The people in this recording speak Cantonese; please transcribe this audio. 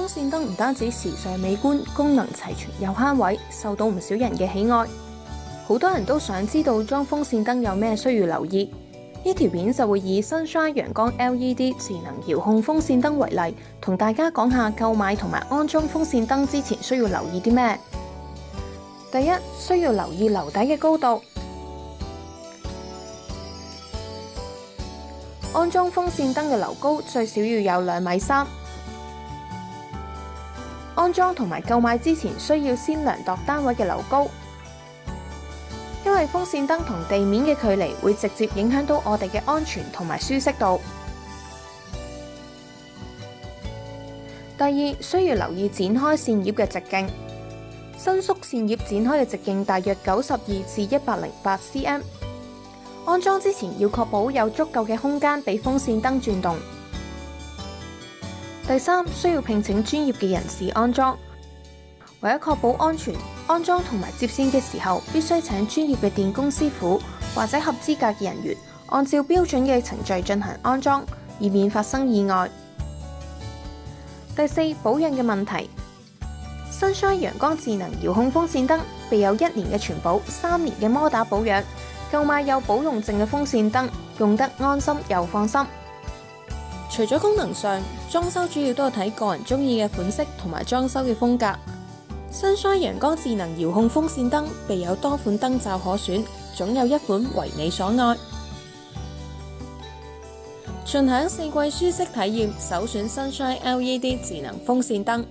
風扇燈唔單止時尚美觀，功能齊全又慳位，受到唔少人嘅喜愛。好多人都想知道裝風扇燈有咩需要留意。呢條片就會以 Sunshine 陽光 LED 智能遙控風扇燈為例，同大家講下購買同埋安裝風扇燈之前需要留意啲咩。第一，需要留意樓底嘅高度。安裝風扇燈嘅樓高最少要有2.3米。安裝同埋購買之前需要先量度單位嘅樓高，因為風扇燈同地面嘅距離會直接影響到我哋嘅安全同埋舒適度。第二，需要留意展開扇葉嘅直徑。伸縮扇葉展開嘅直徑大約92至108 cm。安裝之前要確保有足夠嘅空間俾風扇燈轉動。第三，需要聘請專業嘅人士安裝。為咗確保安全，安裝同埋接線嘅時候，必須請專業嘅電工師傅或者合資格嘅人員，按照標準嘅程序進行安裝，以免發生意外。第四，保養嘅問題。Sunshine 陽光智能遙控風扇燈備有1年嘅全保、3年嘅摩打保養。購買有保用證嘅風扇燈，用得安心又放心。除咗功能上，裝修主要都係睇個人中意嘅款式同埋裝修嘅風格。Sunshine 陽光智能遙控風扇燈備有多款燈罩可選，總有一款為你所愛。盡享4季舒適體驗，首選 Sunshine LED 智能風扇燈。